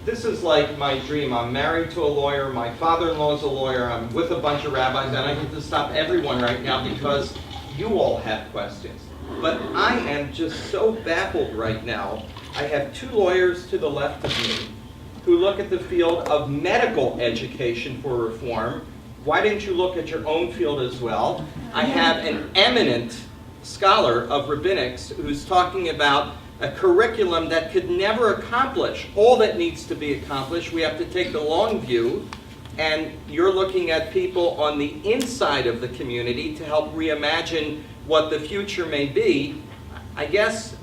This is like my dream. I'm married to a lawyer, my father-in-law is a lawyer, I'm with a bunch of rabbis, and I get to stop everyone right now because you all have questions. But I am just so baffled right now. I have two lawyers to the left of me who look at the field of medical education for reform. Why didn't you look at your own field as well? I have an eminent scholar of rabbinics who's talking about a curriculum that could never accomplish all that needs to be accomplished. We have to take the long view, and you're looking at people on the inside of the community to help reimagine what the future may be. I guess,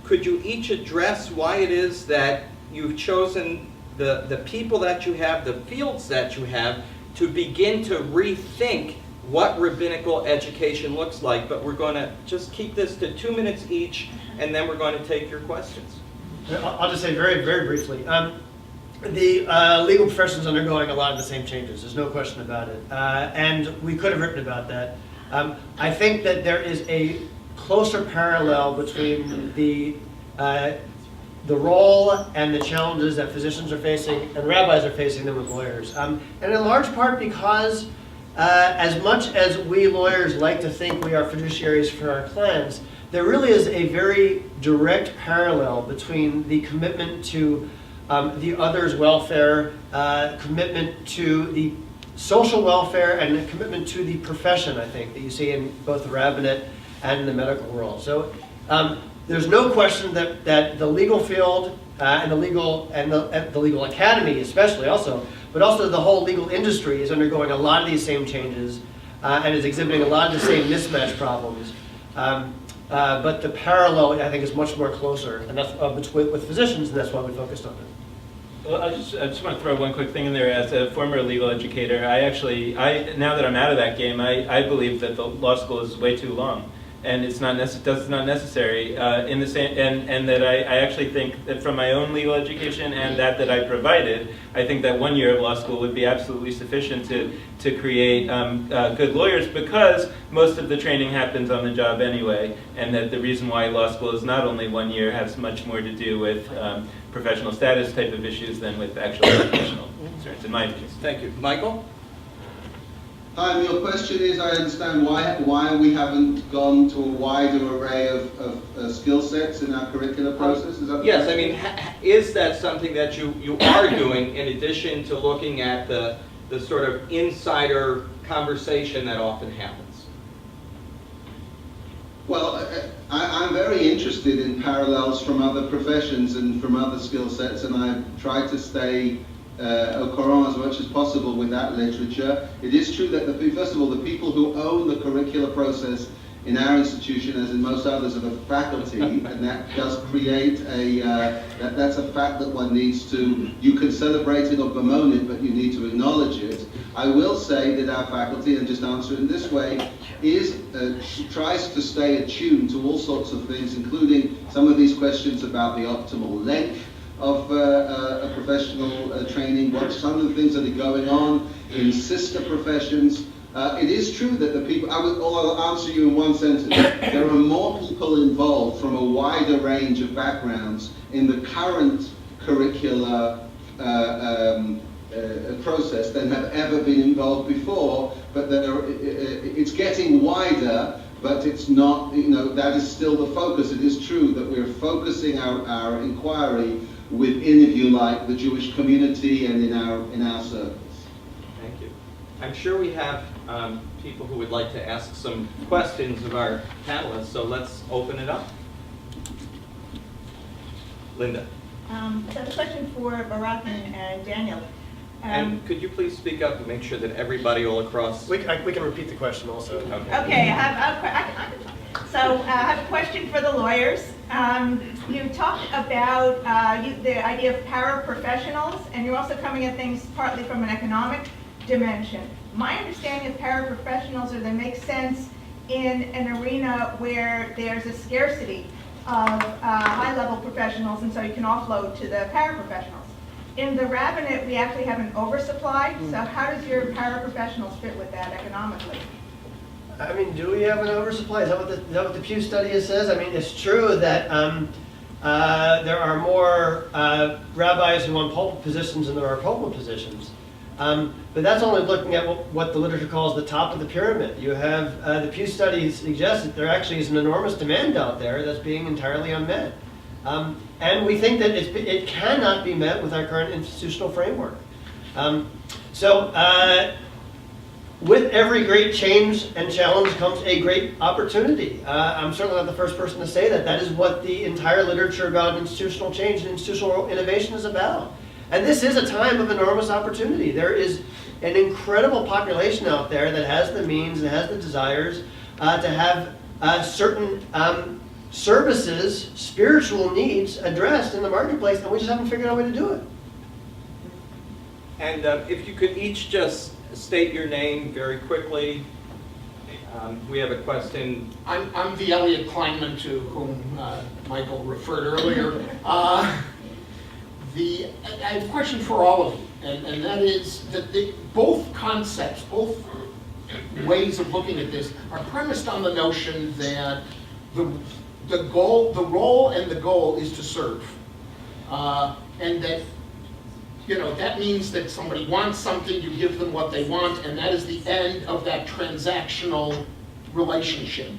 could you each address why it is that you've chosen the people that you have, the fields that you have, to begin to rethink what rabbinical education looks like? But we're going to just keep this to 2 minutes each, and then we're going to take your questions. I'll just say very, very briefly. The legal profession is undergoing a lot of the same changes. There's no question about it. And we could have written about that. I think that there is a closer parallel between the role and the challenges that physicians are facing and rabbis are facing than with lawyers. And in large part because as much as we lawyers like to think we are fiduciaries for our clients, there really is a very direct parallel between the commitment to the other's welfare, commitment to the social welfare, and the commitment to the profession, I think, that you see in both the Rabbinic and in the medical world. So there's no question that the legal field and the legal academy especially also, but also the whole legal industry is undergoing a lot of these same changes and is exhibiting a lot of the same mismatch problems. But the parallel, I think, is much more closer, and that's with physicians, and that's why we focused on it. Well, I just want to throw one quick thing in there. As a former legal educator, now that I'm out of that game, I believe that the law school is way too long, and it's not necessary. And that I actually think that from my own legal education and that I provided, I think that 1 year of law school would be absolutely sufficient to create good lawyers, because most of the training happens on the job anyway, and that the reason why law school is not only 1 year has much more to do with professional status type of issues than with actual educational concerns, in my opinion. Thank you. Michael? Hi, your question is, I understand why we haven't gone to a wider array of skill sets in our curricular process? Is that yes, I mean, is that something that you are doing in addition to looking at the sort of insider conversation that often happens? Well, I'm very interested in parallels from other professions and from other skill sets, and I've tried to stay au courant as much as possible with that literature. It is true that, first of all, the people who own the curricular process in our institution, as in most others, are the faculty, and that does create that's a fact that one needs to, you can celebrate it or bemoan it, but you need to acknowledge it. I will say that our faculty, and just answer it in this way, tries to stay attuned to all sorts of things, including some of these questions about the optimal length of a professional training, what some of the things that are going on in sister professions. It is true that the people, I'll answer you in one sentence, there are more people involved from a wider range of backgrounds in the current curricular process than have ever been involved before, but it's getting wider, but it's not, that is still the focus. It is true that we're focusing our inquiry within, if you like, the Jewish community and in our circles. Thank you. I'm sure we have people who would like to ask some questions of our panelists, so let's open it up. Linda. So I have a question for Barak and Daniel. And could you please speak up and make sure that everybody all across... We can repeat the question also. Okay, so I have a question for the lawyers. You talked about the idea of paraprofessionals, and you're also coming at things partly from an economic dimension. My understanding of paraprofessionals is they make sense in an arena where there's a scarcity of high-level professionals, and so you can offload to the paraprofessionals. In the Rabbinic, we actually have an oversupply, so how does your paraprofessionals fit with that economically? I mean, do we have an oversupply? Is that what the Pew Study says? I mean, it's true that There are more rabbis who want pulpit positions than there are pulpit positions. But that's only looking at what the literature calls the top of the pyramid. You have the Pew Study suggests that there actually is an enormous demand out there that's being entirely unmet. And we think that it cannot be met with our current institutional framework. With every great change and challenge comes a great opportunity. I'm certainly not the first person to say that. That is what the entire literature about institutional change and institutional innovation is about. And this is a time of enormous opportunity. There is an incredible population out there that has the means and has the desires to have certain services, spiritual needs addressed in the marketplace, and we just haven't figured out a way to do it. And if you could each just state your name very quickly. We have a question. I'm the Elliot Kleinman to whom Michael referred earlier. I have a question for all of you, and that is that both concepts, both ways of looking at this are premised on the notion that the role and the goal is to serve, and that that means that somebody wants something, you give them what they want, and that is the end of that transactional relationship.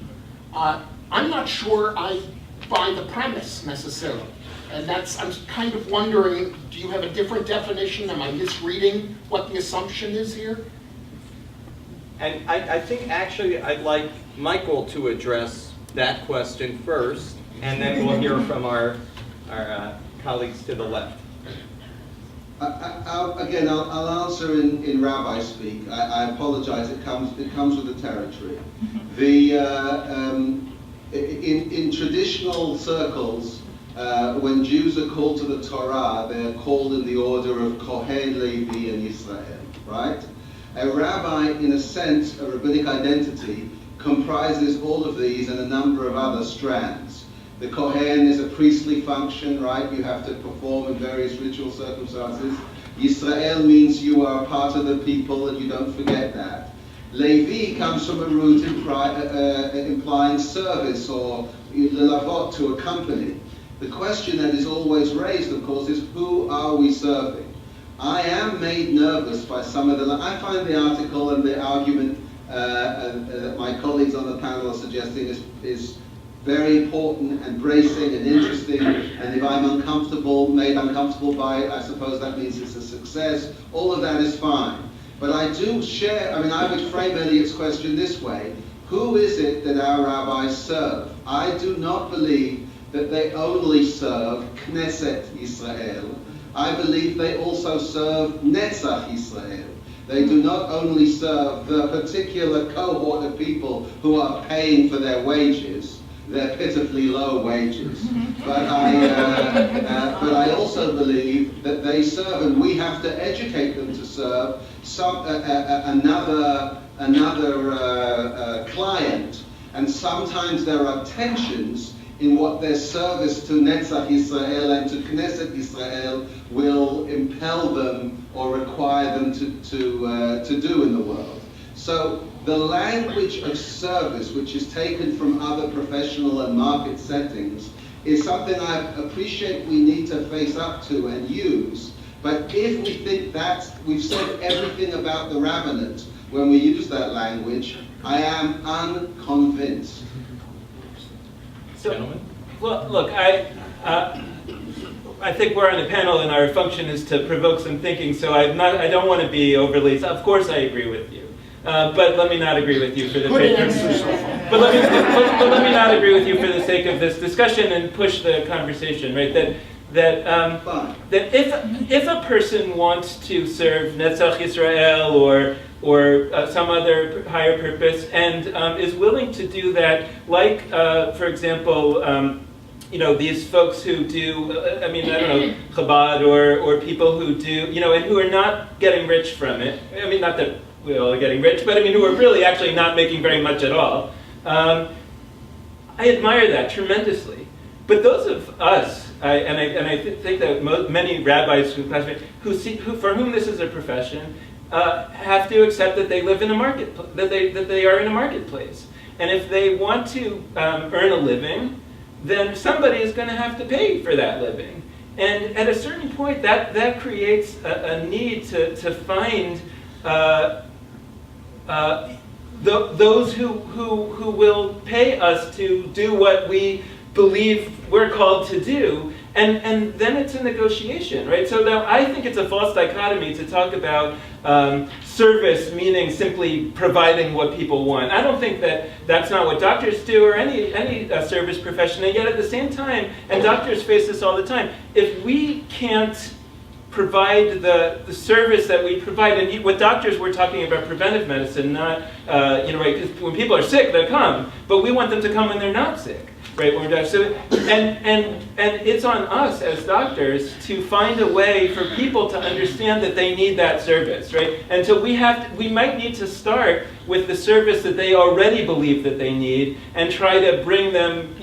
I'm not sure I buy the premise necessarily. And I'm kind of wondering, do you have a different definition? Am I misreading what the assumption is here? And I think actually I'd like Michael to address that question first, and then we'll hear from our colleagues to the left. I'll answer in rabbi speak. I apologize. It comes with the territory. In traditional circles, when Jews are called to the Torah, they're called in the order of Kohen, Levi, and Israel. Right? A rabbi, in a sense, a rabbinic identity, comprises all of these and a number of other strands. The Kohen is a priestly function, right? You have to perform in various ritual circumstances. Yisrael means you are part of the people and you don't forget that. Levi comes from a root implying service or lelavot, to accompany. The question that is always raised, of course, is who are we serving? I am made nervous by some of I find the article and the argument that my colleagues on the panel are suggesting is very important and bracing and interesting, and if I'm made uncomfortable by it, I suppose that means it's a success. All of that is fine. But I do share, I would frame Elliot's question this way: who is it that our rabbis serve? I do not believe that they only serve Knesset Yisrael. I believe they also serve Netzach Yisrael. They do not only serve the particular cohort of people who are paying for their wages, their pitifully low wages, but I also believe that they serve, and we have to educate them to serve another client. And sometimes there are tensions in what their service to Netzach Yisrael and to Knesset Yisrael will impel them or require them to do in the world. So the language of service, which is taken from other professional and market settings, is something I appreciate we need to face up to and use. But if we think we've said everything about the rabbinate when we use that language, I am unconvinced. So, well, look, I think we're on a panel and our function is to provoke some thinking, so I don't want to be overly, of course I agree with you. But let me not agree with you for the sake of but let me not agree with you for the sake of this discussion and push the conversation, right? That if a person wants to serve Netzach Yisrael or some other higher purpose and is willing to do that, like for example, these folks who do, Chabad or people who do, and who are not getting rich from it. Not that we all are getting rich, but who are really actually not making very much at all. I admire that tremendously. But those of us, I think that many rabbis who for whom this is a profession, have to accept that they live in a market, that they are in a marketplace, and if they want to earn a living, then somebody is going to have to pay for that living. And at a certain point, that creates a need to find those who will pay us to do what we believe we're called to do, and then it's a negotiation, right? So now I think it's a false dichotomy to talk about service meaning simply providing what people want. I don't think that's not what doctors do or any service profession, and yet at the same time, and doctors face this all the time, if we can't provide the service that we provide, and with doctors we're talking about preventive medicine, not, right, because when people are sick, they'll come, but we want them to come when they're not sick. Right, when we're done. So, and it's on us as doctors to find a way for people to understand that they need that service, right? And so we might need to start with the service that they already believe that they need, and try to bring them,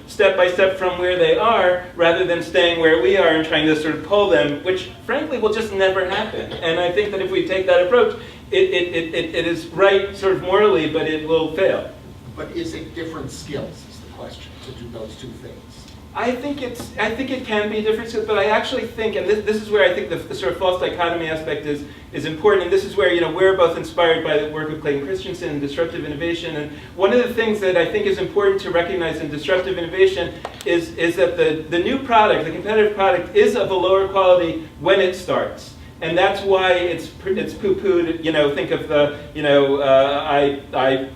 step by step from where they are, rather than staying where we are and trying to sort of pull them, which frankly will just never happen. And I think that if we take that approach, it is right sort of morally, but it will fail. But is it different skills? Question to do those two things. I think it can be different, but I actually think, and this is where I think the sort of false dichotomy aspect is important, and this is where we're both inspired by the work of Clayton Christensen and disruptive innovation. And one of the things that I think is important to recognize in disruptive innovation is that the new product, the competitive product, is of a lower quality when it starts. And that's why it's poo-pooed. Think of the iPod.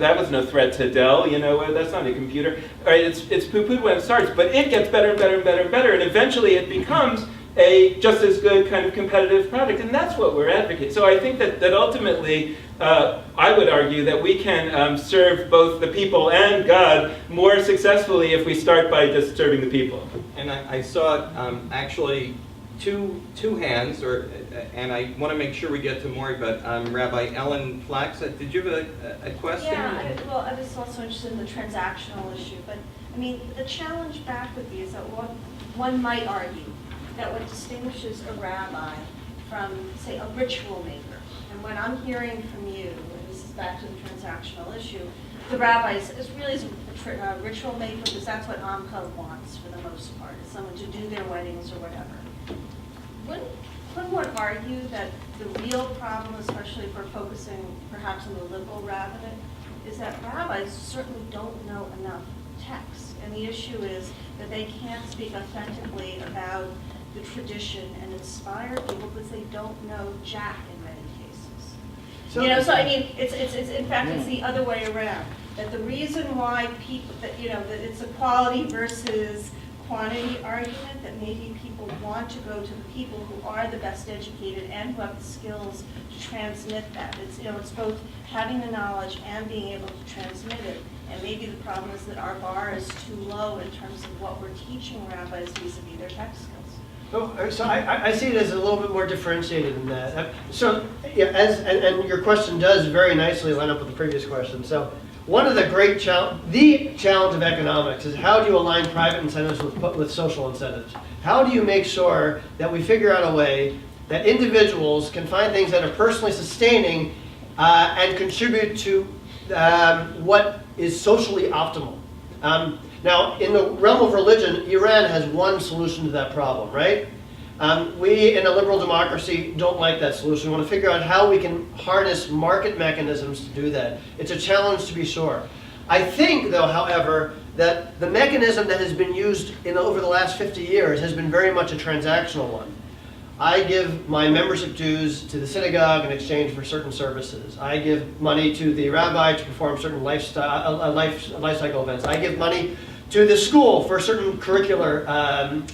That was no threat to Dell. That's not a computer. Right? It's poo-pooed when it starts, but it gets better and better and better and better, and eventually it becomes a just as good kind of competitive product, and that's what we're advocating. So I think that ultimately, I would argue that we can serve both the people and God more successfully if we start by just serving the people. And I saw actually two hands, and I want to make sure we get to Maury, but Rabbi Ellen Flax, did you have a question? Yeah, I was also interested in the transactional issue, but I mean, the challenge back would be is that one might argue that what distinguishes a rabbi from, say, a ritual maker, and what I'm hearing from you, and this is back to the transactional issue, the rabbi is really a ritual maker because that's what Amka wants for the most part, is someone to do their weddings or whatever. Couldn't one argue that the real problem, especially if we're focusing perhaps on the liberal rabbinate, is that rabbis certainly don't know enough text. And the issue is that they can't speak authentically about the tradition and inspire people because they don't know jack in many cases. So I mean, it's in fact, it's the other way around. That the reason why people, that it's a quality versus quantity argument, that maybe people want to go to the people who are the best educated and who have the skills to transmit that. It's both having the knowledge and being able to transmit it. And maybe the problem is that our bar is too low in terms of what we're teaching rabbis vis-a-vis their text skills. So I see it as a little bit more differentiated than that. So yeah, and your question does very nicely line up with the previous question. So one of the great the challenge of economics is how do you align private incentives with social incentives? How do you make sure that we figure out a way that individuals can find things that are personally sustaining and contribute to what is socially optimal? Now, in the realm of religion, Iran has one solution to that problem, right? We, in a liberal democracy, don't like that solution. We want to figure out how we can harness market mechanisms to do that. It's a challenge, to be sure. I think, though, however, that the mechanism that has been used over the last 50 years has been very much a transactional one. I give my membership dues to the synagogue in exchange for certain services. I give money to the rabbi to perform certain life cycle events. I give money to the school for certain curricular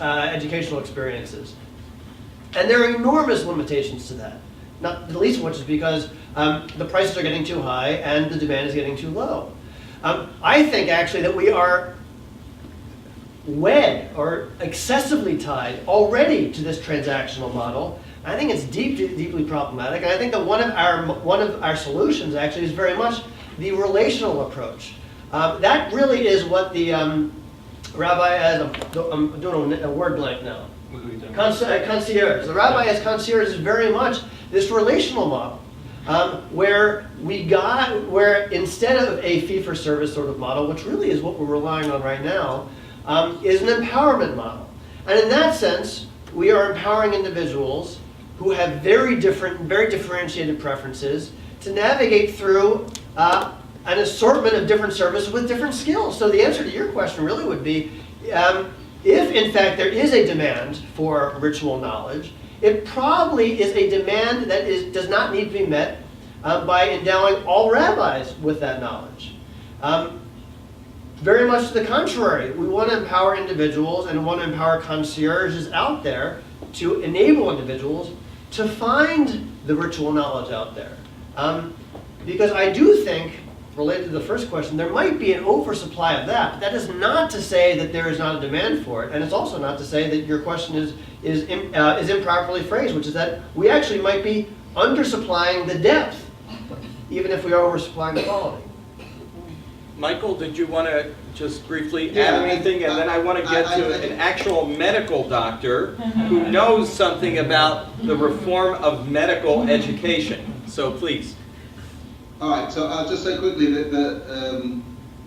educational experiences. And there are enormous limitations to that, not the least of which is because the prices are getting too high and the demand is getting too low. I think actually that we are wed or excessively tied already to this transactional model. I think it's deeply problematic, and I think that one of our solutions actually is very much the relational approach. That really is what the rabbi as I'm doing a word blank now. Concierge. The rabbi as concierge is very much this relational model. where instead of a fee-for-service sort of model, which really is what we're relying on right now, is an empowerment model. And in that sense, we are empowering individuals who have very differentiated preferences to navigate through an assortment of different services with different skills. So the answer to your question really would be, if in fact there is a demand for ritual knowledge, it probably is a demand that does not need to be met by endowing all rabbis with that knowledge. Very much to the contrary, we want to empower individuals and want to empower concierges out there to enable individuals to find the ritual knowledge out there. Because I do think, related to the first question, there might be an oversupply of that. But that is not to say that there is not a demand for it, and it's also not to say that your question is improperly phrased, which is that we actually might be undersupplying the depth, even if we are oversupplying the quality. Michael, did you want to just briefly Yeah, add anything? And then I want to get to an actual medical doctor who knows something about the reform of medical education. So please. All right, so I'll just say quickly that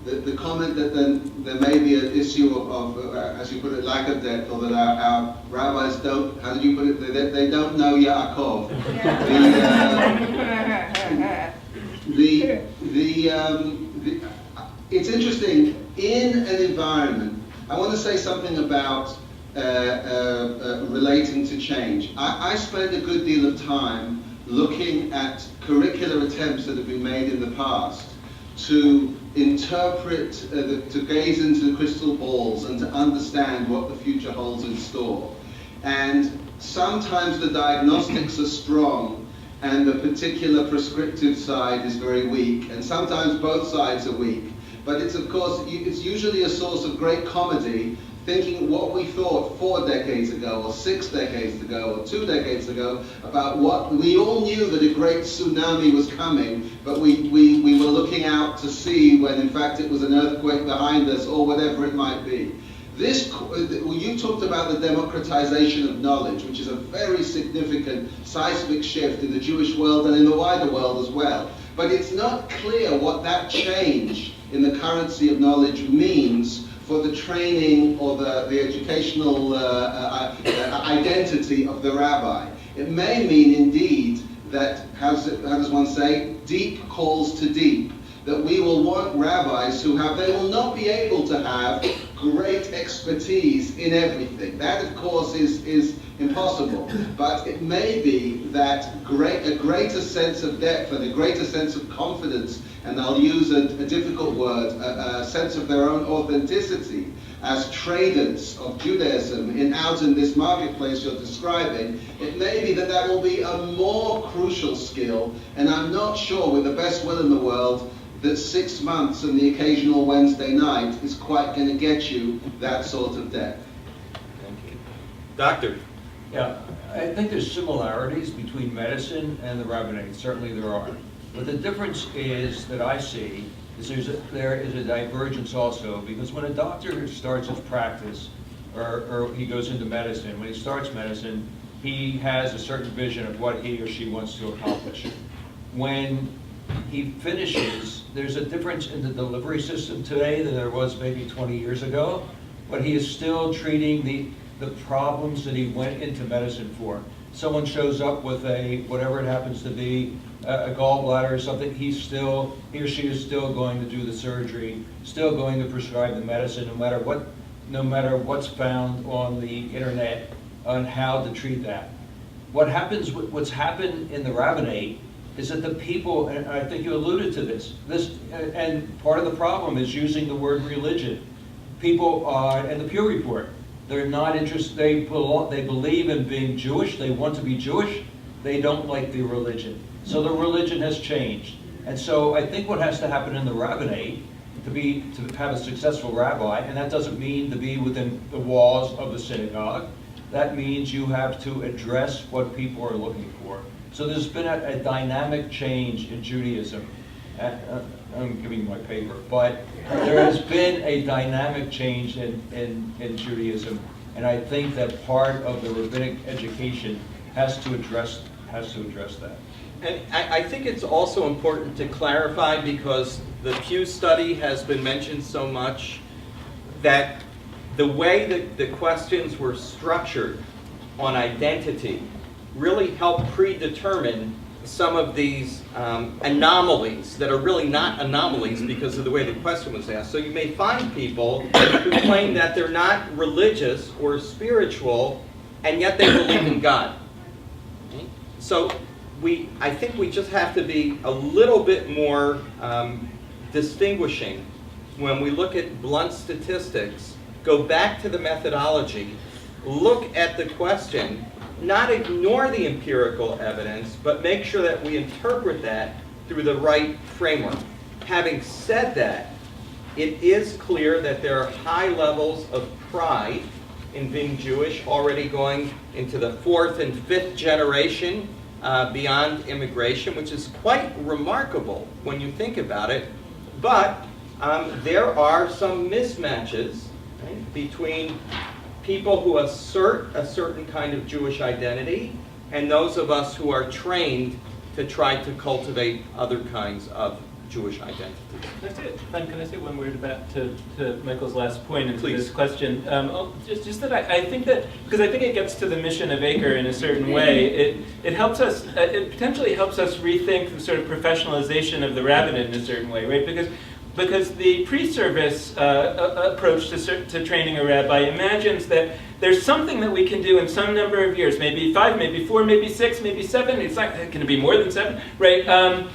the comment that there may be an issue of as you put it, lack of depth, or that our rabbis don't, how did you put it, they don't know Yaakov. It's interesting, in an environment, I want to say something about relating to change. I spend a good deal of time looking at curricular attempts that have been made in the past to interpret, to gaze into the crystal balls and to understand what the future holds in store. And sometimes the diagnostics are strong and the particular prescriptive side is very weak, and sometimes both sides are weak. But it's, of course, it's usually a source of great comedy, thinking what we thought 4 decades ago, or 6 decades ago, or 2 decades ago, about what we all knew that a great tsunami was coming, but we were looking out to see when in fact it was an earthquake behind us, or whatever it might be. You talked about the democratization of knowledge, which is a very significant seismic shift in the Jewish world and in the wider world as well. But it's not clear what that change in the currency of knowledge means for the training or the educational identity of the rabbi. It may mean indeed that, how does one say, deep calls to deep. That we will want rabbis who they will not be able to have great expertise in everything. That, of course, is impossible. But it may be that a greater sense of depth and a greater sense of confidence, and I'll use a difficult word, a sense of their own authenticity as traders of Judaism out in this marketplace you're describing, it may be that will be a more crucial skill, and I'm not sure, with the best will in the world, that 6 months and the occasional Wednesday night is quite going to get you that sort of depth. Thank you. Doctor. Yeah, I think there's similarities between medicine and the Rabbinic. Certainly there are. But the difference is that I see is there is a divergence also, because when a doctor starts his practice or he goes into medicine, when he starts medicine, he has a certain vision of what he or she wants to accomplish. When he finishes, there's a difference in the delivery system today than there was maybe 20 years ago, but he is still treating the problems that he went into medicine for. Someone shows up with whatever it happens to be, a gallbladder or something, he or she is still going to do the surgery, still going to prescribe the medicine, no matter what's found on the internet on how to treat that. What's happened in the Rabbinate is that the people, and I think you alluded to this, and part of the problem is using the word religion. People, and the Pew Report, they're not interested, they believe in being Jewish, they want to be Jewish, they don't like the religion. So the religion has changed. And so I think what has to happen in the Rabbinate to have a successful rabbi, and that doesn't mean to be within the walls of the synagogue, that means you have to address what people are looking for. So there's been a dynamic change in Judaism. I'm giving you my paper, but there has been a dynamic change in Judaism, and I think that part of the rabbinic education has to address has to address that. And I think it's also important to clarify, because the Pew Study has been mentioned so much, that the way that the questions were structured on identity really helped predetermine some of these anomalies that are really not anomalies because of the way the question was asked. So you may find people who claim that they're not religious or spiritual, and yet they believe in God. So I think we just have to be a little bit more distinguishing when we look at blunt statistics. Go back to the methodology, look at the question, not ignore the empirical evidence, but make sure that we interpret that through the right framework. Having said that, it is clear that there are high levels of pride in being Jewish, already going into the 4th and 5th generation beyond immigration, which is quite remarkable when you think about it. But there are some mismatches, right, between people who assert a certain kind of Jewish identity and those of us who are trained to try to cultivate other kinds of Jewish identity. That's it. Can I say one word about to Michael's last point into Please. this question? Just that I think that, because I think it gets to the mission of Acre in a certain way, it helps us, it potentially helps us rethink the sort of professionalization of the rabbinate in a certain way, right? Because the pre-service approach to training a rabbi imagines that there's something that we can do in some number of years, maybe 5, maybe 4, maybe 6, maybe 7, it's not, can it be more than 7, right?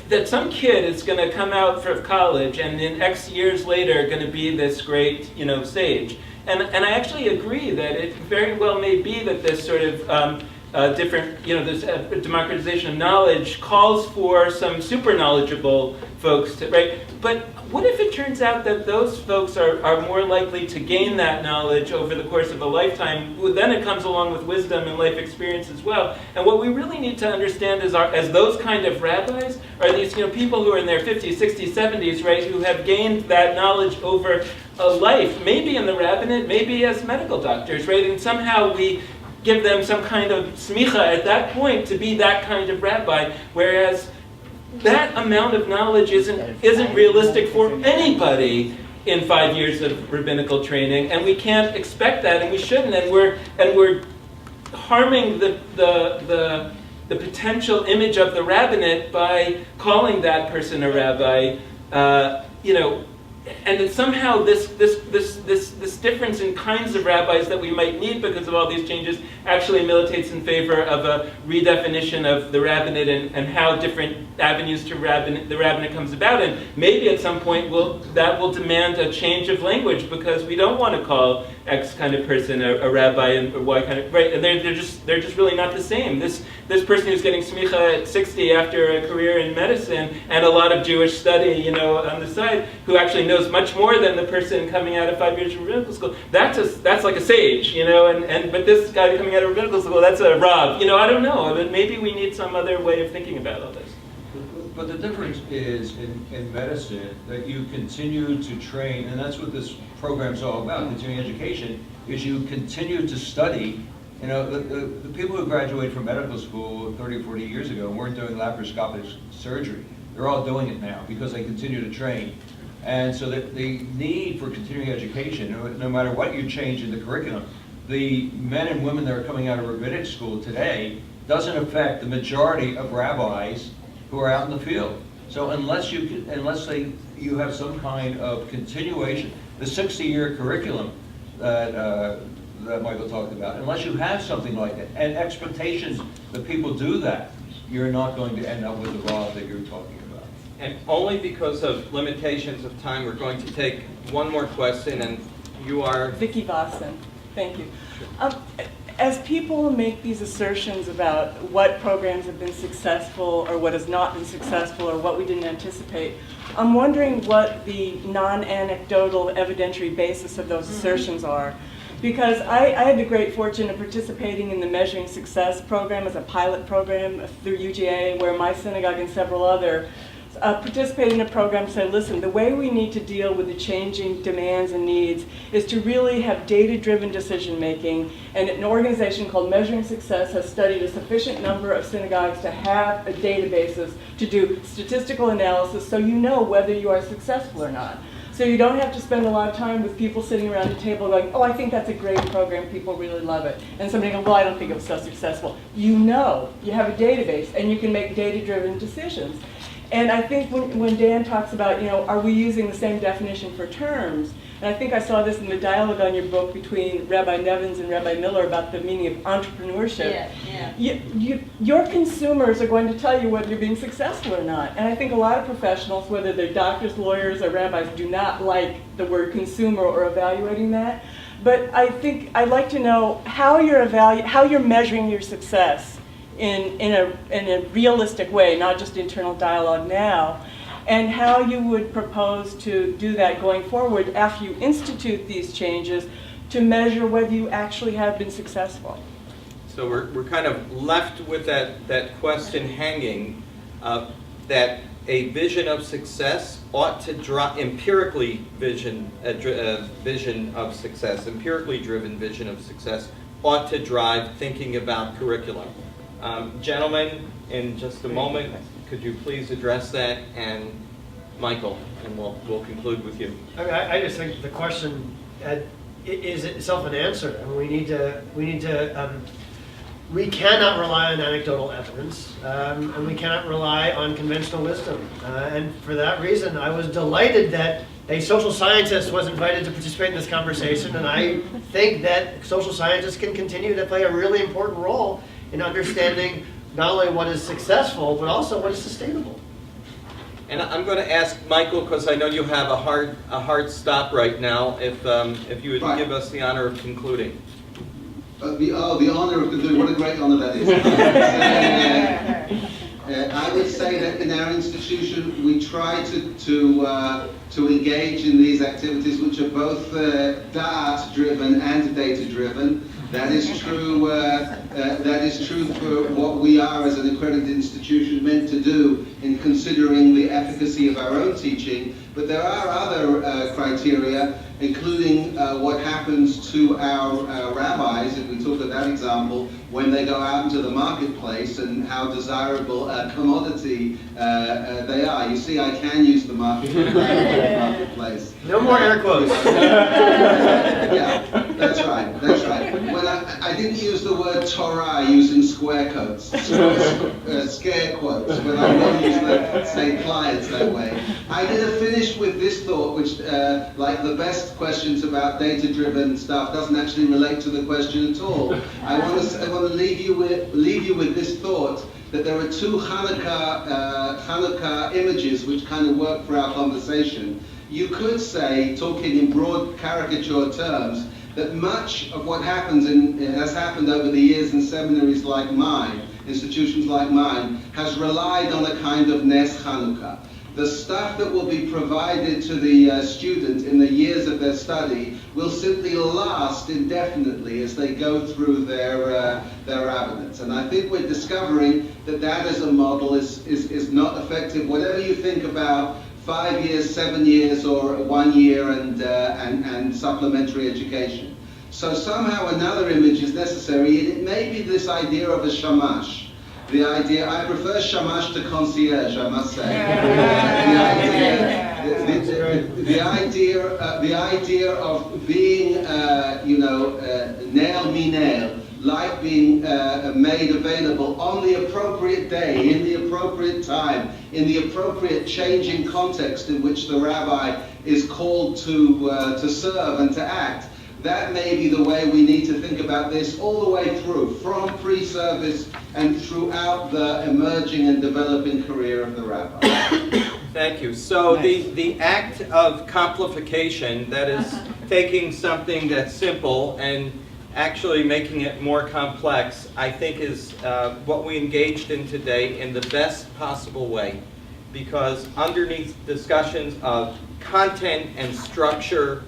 That some kid is going to come out of college and then X years later going to be this great, sage. And I actually agree that it very well may be that this sort of different, this democratization of knowledge calls for some super knowledgeable folks to, right? But what if it turns out that those folks are more likely to gain that knowledge over the course of a lifetime? Well, then it comes along with wisdom and life experience as well. And what we really need to understand is, as those kind of rabbis, are these people who are in their 50s, 60s, 70s, right, who have gained that knowledge over a life, maybe in the rabbinate, maybe as medical doctors, right? And somehow we give them some kind of smicha at that point to be that kind of rabbi, whereas that amount of knowledge isn't realistic for anybody in 5 years of rabbinical training, and we can't expect that, and we shouldn't, and we're harming the potential image of the rabbinate by calling that person a rabbi, and that somehow this difference in kinds of rabbis that we might need because of all these changes actually militates in favor of a redefinition of the rabbinate and how different avenues to the rabbinate comes about. And maybe at some point that will demand a change of language, because we don't want to call X kind of person a rabbi and Y kind of, right? And they're just really not the same. This person who's getting smicha at 60 after a career in medicine and a lot of Jewish study, on the side, who actually knows much more than the person coming out of 5 years from rabbinical school, that's like a sage, but this guy coming out of rabbinical school, that's a Rav. I don't know, but maybe we need some other way of thinking about all this. But the difference is in medicine that you continue to train, and that's what this program's all about, continuing education, is you continue to study. The people who graduated from medical school 30 or 40 years ago weren't doing laparoscopic surgery. They're all doing it now because they continue to train. And so the need for continuing education, no matter what you change in the curriculum, the men and women that are coming out of rabbinic school today doesn't affect the majority of rabbis who are out in the field. So unless you have some kind of continuation, the 60-year curriculum that Michael talked about, unless you have something like that, and expectations that people do that, you're not going to end up with the Rav that you're talking about. And only because of limitations of time, we're going to take one more question, and you are... Vicky Vossen. Thank you. As people make these assertions about what programs have been successful or what has not been successful or what we didn't anticipate, I'm wondering what the non-anecdotal evidentiary basis of those assertions are. Because I had the great fortune of participating in the Measuring Success program as a pilot program through UGA, where my synagogue and several other participate in a program to say, listen, the way we need to deal with the changing demands and needs is to really have data-driven decision-making, and an organization called Measuring Success has studied a sufficient number of synagogues to have a databases to do statistical analysis so you know whether you are successful or not. So you don't have to spend a lot of time with people sitting around a table going, oh, I think that's a great program, people really love it. And somebody goes, well, I don't think it was so successful. You know, you have a database, and you can make data-driven decisions. And I think when Dan talks about, are we using the same definition for terms? And I think I saw this in the dialogue on your book between Rabbi Nevins and Rabbi Miller about the meaning of entrepreneurship. Your consumers are going to tell you whether you're being successful or not. And I think a lot of professionals, whether they're doctors, lawyers, or rabbis, do not like the word consumer or evaluating that. But I think I'd like to know how you're measuring your success in a realistic way, not just internal dialogue now, and how you would propose to do that going forward after you institute these changes to measure whether you actually have been successful. So we're kind of left with that question hanging, that a vision of success ought to drive, empirically driven vision of success ought to drive thinking about curriculum. Gentlemen, in just a moment, could you please address that? And Michael, and we'll conclude with you. I mean, I just think the question is itself an answer, and we cannot rely on anecdotal evidence, and we cannot rely on conventional wisdom. And for that reason, I was delighted that a social scientist was invited to participate in this conversation, and I think that social scientists can continue to play a really important role in understanding not only what is successful, but also what is sustainable. And I'm going to ask Michael, because I know you have a hard stop right now, if you would give us the honor of concluding. The honor of concluding, what a great honor that is. I would say that in our institution we try to engage in these activities which are both data-driven and data-driven. That is true. That is true for what we are as an accredited institution meant to do in considering the efficacy of our own teaching. But there are other criteria, including what happens to our rabbis, if we took that example, when they go out into the marketplace and how desirable a commodity they are. You see, I can use the marketplace. No more air quotes. Yeah, that's right. That's right. When I didn't use the word Torah using square quotes, scare quotes, but I will use the say clients that way. I'm going to finish with this thought, which, like the best questions about data-driven stuff, doesn't actually relate to the question at all. I want to leave you with this thought, that there are two Hanukkah images which kind of work for our conversation. You could say, talking in broad caricature terms, that much of what has happened over the years in seminaries like mine, institutions like mine, has relied on a kind of Nes Hanukkah. The stuff that will be provided to the student in the years of their study will simply last indefinitely as they go through their abstinence. And I think we're discovering that as a model is not effective. Whatever you think about 5 years, 7 years, or 1 year and supplementary education. So somehow another image is necessary, and it may be this idea of a shamash. The idea, I prefer shamash to concierge, I must say. The idea of being, nail me nail, light being made available on the appropriate day, in the appropriate time, in the appropriate changing context in which the rabbi is called to serve and to act. That may be the way we need to think about this all the way through, from pre-service and throughout the emerging and developing career of the rabbi. Thank you. So the act of complification, that is taking something that's simple and actually making it more complex, I think is what we engaged in today in the best possible way. Because underneath discussions of content and structure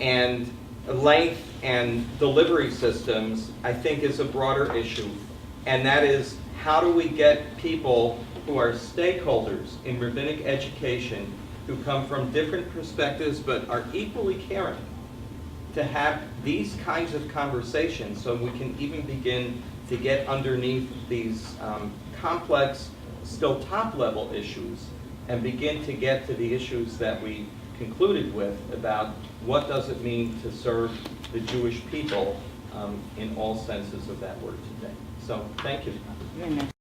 and length and delivery systems, I think is a broader issue. And that is, how do we get people who are stakeholders in rabbinic education, who come from different perspectives but are equally caring, to have these kinds of conversations so we can even begin to get underneath these complex, still top-level issues and begin to get to the issues that we concluded with about what does it mean to serve the Jewish people in all senses of that word today. So, thank you. Very nice.